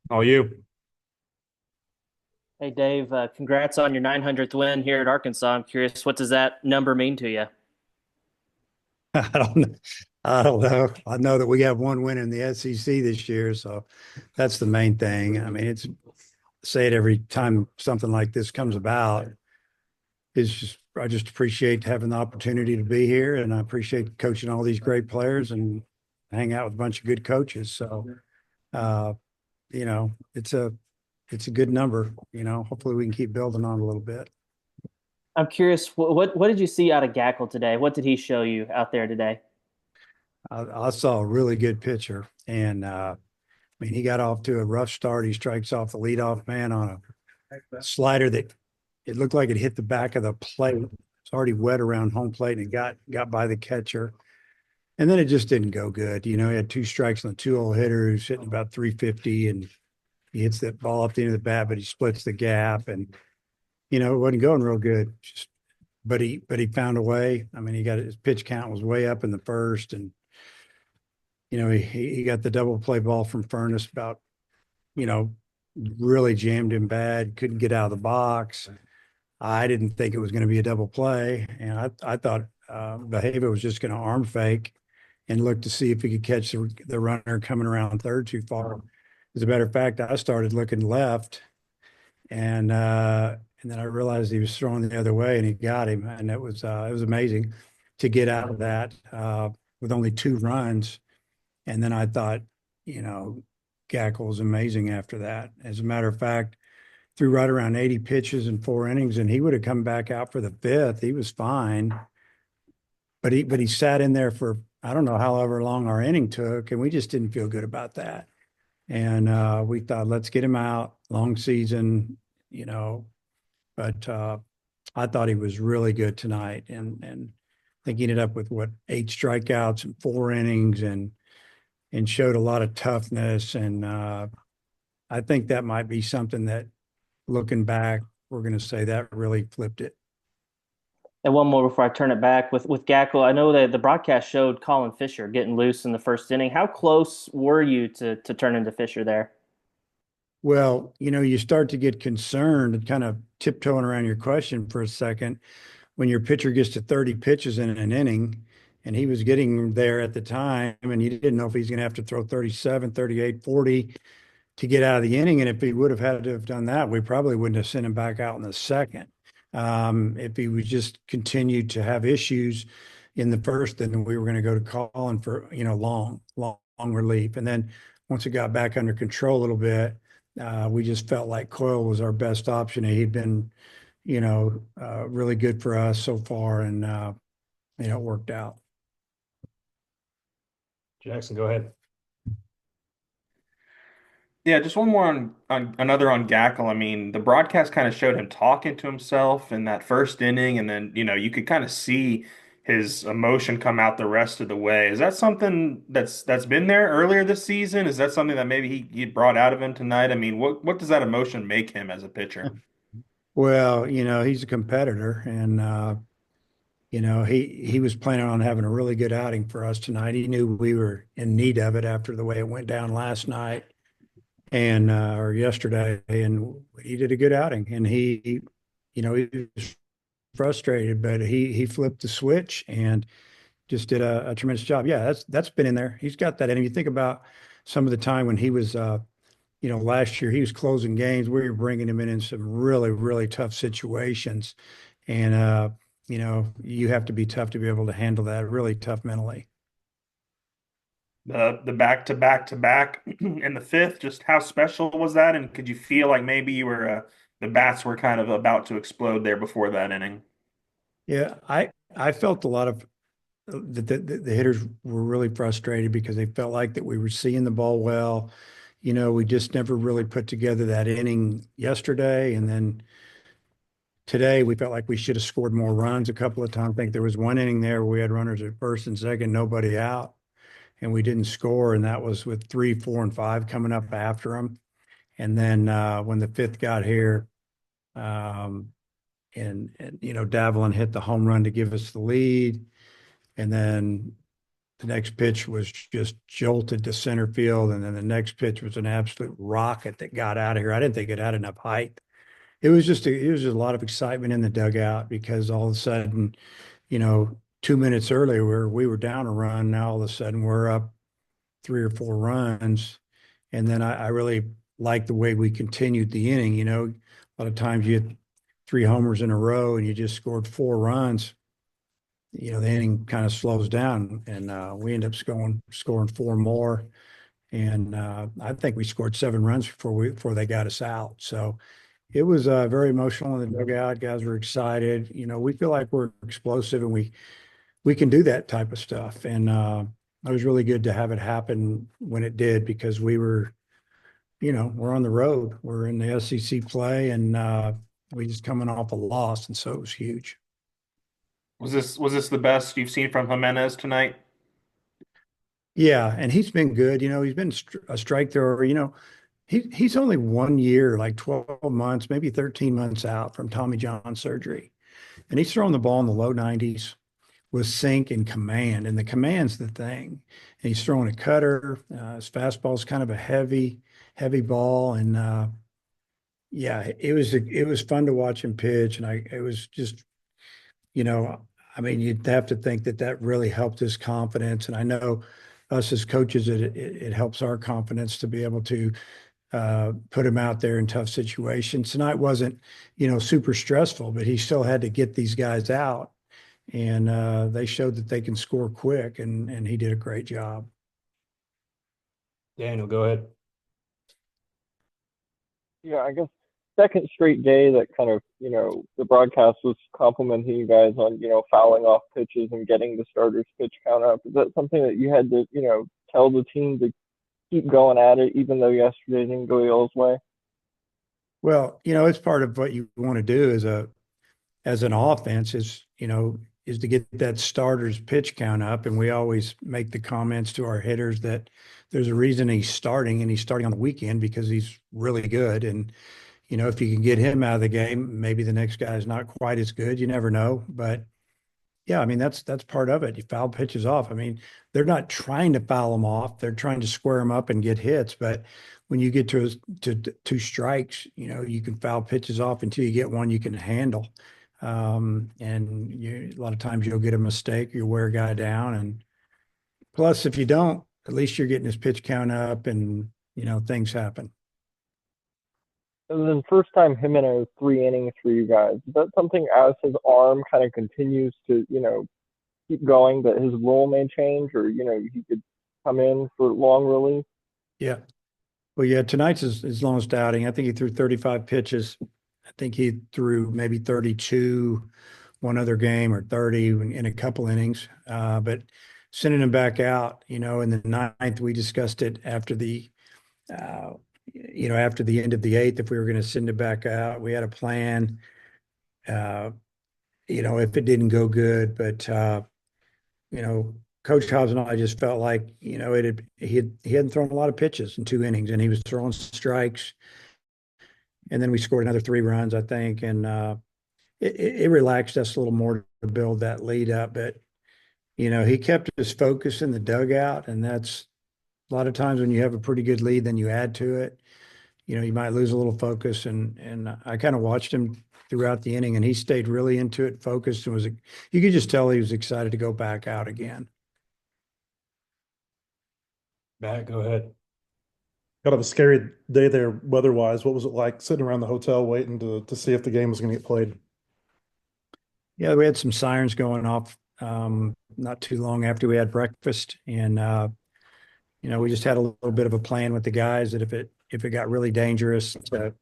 All you. Hey Dave, congrats on your 900th win here at Arkansas. I'm curious, what does that number mean to you? I don't know. I don't know. I know that we have one win in the SEC this year, so that's the main thing. I mean, it's say it every time something like this comes about. Is just I just appreciate having the opportunity to be here, and I appreciate coaching all these great players and hang out with a bunch of good coaches. So, uh, it's a good number. Hopefully we can keep building on a little bit. I'm curious, what did you see out of Gackle today? What did he show you out there today? I saw a really good pitcher, and I mean, he got off to a rough start. He strikes off the leadoff man on a slider that it looked like it hit the back of the plate. It's already wet around home plate and it got by the catcher. And then it just didn't go good. He had two strikes on the 2-0 hitter who's hitting about 350, and he hits that ball up the end of the bat, but he splits the gap, and it wasn't going real good. But he found a way. I mean, he got his pitch count was way up in the first, and he got the double play ball from Furness about you know, really jammed him bad, couldn't get out of the box. I didn't think it was going to be a double play. And I thought Behava was just going to arm fake and look to see if he could catch the runner coming around third too far. As a matter of fact, I started looking left, and then I realized he was throwing the other way, and he got him. And it was amazing to get out of that with only two runs. And then I thought, you know, Gackle was amazing after that. As a matter of fact, threw right around 80 pitches in 4 innings, and he would have come back out for the fifth. He was fine, but he sat in there for I don't know however long our inning took, and we just didn't feel good about that. And we thought, let's get him out. Long season, you know. But I thought he was really good tonight, and I think he ended up with what 8 strikeouts in 4 innings, and showed a lot of toughness. And I think that might be something that, looking back, we're going to say that really flipped it. And one more before I turn it back with Gackle. I know that the broadcast showed Colin Fisher getting loose in the first inning. How close were you to turn into Fisher there? Well, you start to get concerned and kind of tiptoeing around your question for a second when your pitcher gets to 30 pitches in an inning, and he was getting there at the time, and you didn't know if he's going to have to throw 37, 38, 40 to get out of the inning. And if he would have had to have done that, we probably wouldn't have sent him back out in the second. If he would just continued to have issues in the first, then we were going to go to Colin for, long relief. And then once it got back under control a little bit, we just felt like Coyle was our best option. He'd been, really good for us so far, and, it worked out. Jackson, go ahead. Yeah, just one more on another on Gackle. I mean, the broadcast kind of showed him talking to himself in that first inning, and then you could kind of see his emotion come out the rest of the way. Is that something that's been there earlier this season? Is that something that maybe he brought out of him tonight? I mean, what does that emotion make him as a pitcher? Well, he's a competitor, and he was planning on having a really good outing for us tonight. He knew we were in need of it after the way it went down last night and or yesterday, and he did a good outing. And he was frustrated, but he flipped the switch and just did a tremendous job. Yeah, that's been in there. He's got that. And if you think about some of the time when he was, last year he was closing games, we were bringing him in some really, really tough situations, and you have to be tough to be able to handle that. Really tough mentally. The back to back to back in the fifth, just how special was that? And could you feel like maybe you were the bats were kind of about to explode there before that inning? Yeah, I felt a lot of the hitters were really frustrated because they felt like that we were seeing the ball well. We just never really put together that inning yesterday, and then today we felt like we should have scored more runs a couple of times. I think there was one inning there where we had runners at first and second, nobody out, and we didn't score, and that was with 3, 4, and 5 coming up after them. And then when the fifth got here, um, and Davalin hit the home run to give us the lead, and then the next pitch was just jolted to center field, and then the next pitch was an absolute rocket that got out of here. I didn't think it had enough height. It was just a lot of excitement in the dugout because all of a sudden, 2 minutes earlier we were down a run. Now all of a sudden we're up 3 or 4 runs, and then I really liked the way we continued the inning. A lot of times you had 3 homers in a row and you just scored 4 runs. The inning kind of slows down, and we end up scoring 4 more. And I think we scored 7 runs before they got us out. So it was very emotional in the dugout. Guys were excited. We feel like we're explosive, and we can do that type of stuff. And it was really good to have it happen when it did, because we're on the road. We're in the SEC play, and we just coming off a loss, and so it was huge. Was this the best you've seen from Jimenez tonight? Yeah, and he's been good. He's been a strike thrower. He's only 1 year, like 12 months, maybe 13 months out from Tommy John surgery, and he's throwing the ball in the low 90s with sink and command, and the command's the thing. And he's throwing a cutter. His fastball's kind of a heavy ball, and yeah, it was fun to watch him pitch, and it was just, you know, I mean, you'd have to think that really helped his confidence, and I know us as coaches, it helps our confidence to be able to put him out there in tough situations. Tonight wasn't, super stressful, but he still had to get these guys out, and they showed that they can score quick, and he did a great job. Daniel, go ahead. Yeah, I guess second straight day that kind of, the broadcast was complimenting you guys on, fouling off pitches and getting the starters pitch count up. Is that something that you had to, tell the team to keep going at it, even though yesterday didn't go y'all's way? Well, it's part of what you want to do as an offense is to get that starter's pitch count up. And we always make the comments to our hitters that there's a reason he's starting, and he's starting on the weekend because he's really good. And, if you can get him out of the game, maybe the next guy is not quite as good. You never know. But yeah, I mean, that's part of it. You foul pitches off. I mean, they're not trying to foul them off. They're trying to square them up and get hits. But when you get to 2 strikes, you can foul pitches off until you get one you can handle. And a lot of times you'll get a mistake, you'll wear a guy down. And plus, if you don't, at least you're getting his pitch count up, and, things happen. And then first time Jimenez 3 innings for you guys. Is that something as his arm kind of continues to, keep going, that his role may change, or, he could come in for long relief? Yeah. Well, yeah, tonight's his longest outing. I think he threw 35 pitches. I think he threw maybe 32 one other game, or 30 in a couple innings. But sending him back out, in the ninth, we discussed it uh, after the end of the eighth, if we were going to send it back out. We had a plan, if it didn't go good. But, Coach Hobbs and I just felt like, he hadn't thrown a lot of pitches in 2 innings, and he was throwing strikes. And then we scored another 3 runs, I think. And it relaxed us a little more to build that lead up. But, he kept his focus in the dugout. And that's a lot of times when you have a pretty good lead, then you add to it. You might lose a little focus. And I kind of watched him throughout the inning, and he stayed really into it, focused, and you could just tell he was excited to go back out again. Matt, go ahead. Kind of a scary day there weather-wise. What was it like sitting around the hotel waiting to see if the game was going to get played? Yeah, we had some sirens going off not too long after we had breakfast, and we just had a little bit of a plan with the guys that if it got really dangerous to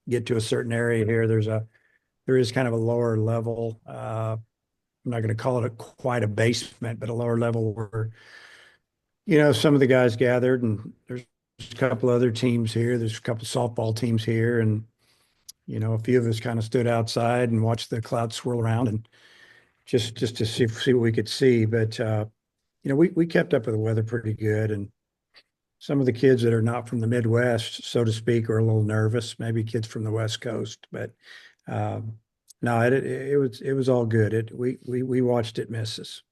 get to a certain area here, there is kind of a lower level. I'm not going to call it quite a basement, but a lower level where some of the guys gathered, and there's a couple other teams here. There's a couple softball teams here, and a few of us kind of stood outside and watched the clouds swirl around, and just to see what we could see. But we kept up with the weather pretty good, and some of the kids that are not from the Midwest, so to speak, are a little nervous. Maybe kids from the West Coast, but no, it was all good. We watched it miss us.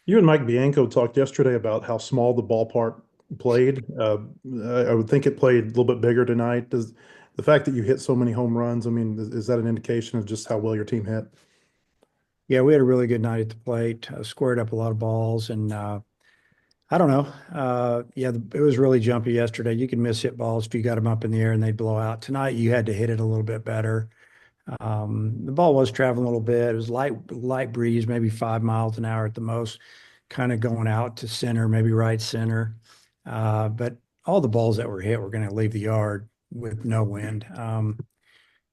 You and Mike Bianco talked yesterday about how small the ballpark played. I would think it played a little bit bigger tonight. Does the fact that you hit so many home runs, I mean, is that an indication of just how well your team hit? Yeah, we had a really good night at the plate, squared up a lot of balls, and I don't know. Yeah, it was really jumpy yesterday. You could miss hit balls if you got them up in the air and they'd blow out. Tonight, you had to hit it a little bit better. The ball was traveling a little bit. It was light breeze, maybe 5 miles an hour at the most, kind of going out to center, maybe right center. But all the balls that were hit were going to leave the yard with no wind.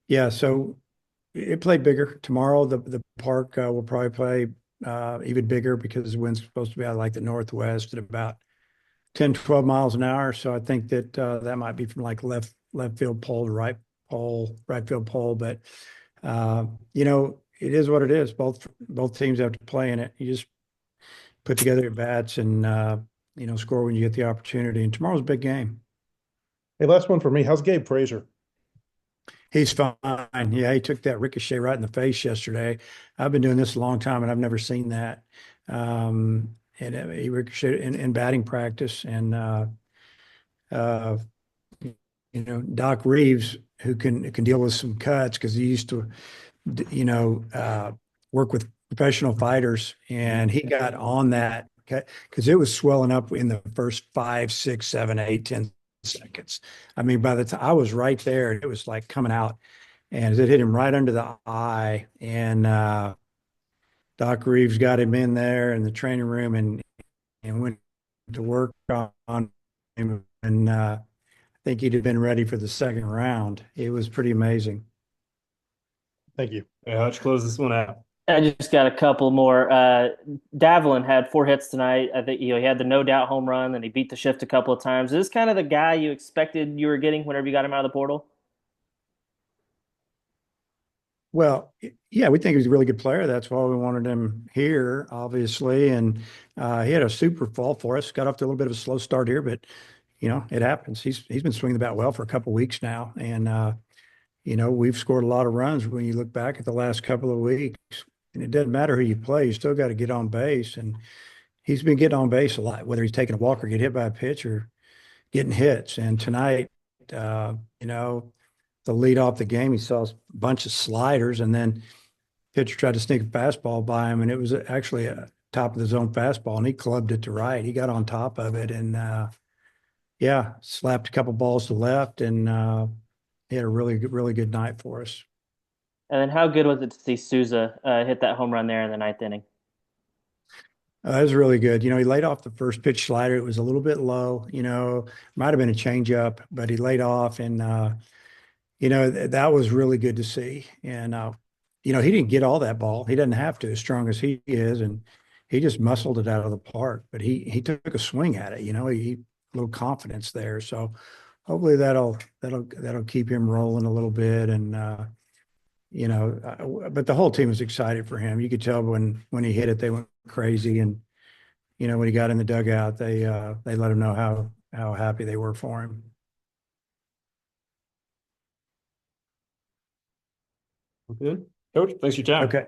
Yeah, so it played bigger. Tomorrow, the park will probably play even bigger because the wind's supposed to be out of like the northwest at about 10, 12 miles an hour. So I think that that might be from like left field pole to right field pole. But uh, it is what it is. Both teams have to play in it. You just put together your bats and score when you get the opportunity. And tomorrow's a big game. Hey, last one for me. How's Gabe Frazier? He's fine. Yeah, he took that ricochet right in the face yesterday. I've been doing this a long time and I've never seen that. And he ricocheted in batting practice. And uh, Doc Reeves, who can deal with some cuts because he used to, work with professional fighters, and he got on that because it was swelling up in the first 5, 6, 7, 8, 10 seconds. I mean, by the time I was right there, it was like coming out, and it hit him right under the eye. And Doc Reeves got him in there in the training room and went to work on him. And I think he'd have been ready for the second round. It was pretty amazing. Thank you. Yeah, Hutch, close this one out. I just got a couple more. Davlin had 4 hits tonight. I think he had the no doubt home run, and he beat the shift a couple of times. Is this kind of the guy you expected you were getting whenever you got him out of the portal? Well, yeah, we think he's a really good player. That's why we wanted him here, obviously. And he had a super fall for us. Got off to a little bit of a slow start here, but it happens. He's been swinging the bat well for a couple of weeks now, and we've scored a lot of runs when you look back at the last couple of weeks. And it doesn't matter who you play, you still got to get on base. And he's been getting on base a lot, whether he's taking a walk or get hit by a pitch or getting hits. And tonight, the lead off the game, he saw a bunch of sliders, and then pitcher tried to sneak a fastball by him, and it was actually a top of the zone fastball, and he clubbed it to right. He got on top of it, and slapped a couple balls to left, and he had a really good night for us. And then how good was it to see Souza hit that home run there in the ninth inning? It was really good. He laid off the first pitch slider. It was a little bit low, might have been a changeup, but he laid off, and that was really good to see. And he didn't get all that ball. He doesn't have to, as strong as he is, and he just muscled it out of the park. But he took a swing at it. He a little confidence there. So hopefully that'll keep him rolling a little bit. And but the whole team was excited for him. You could tell when he hit it, they went crazy. And when he got in the dugout, they let him know how happy they were for him. Good. Coach, thanks for your time. Okay.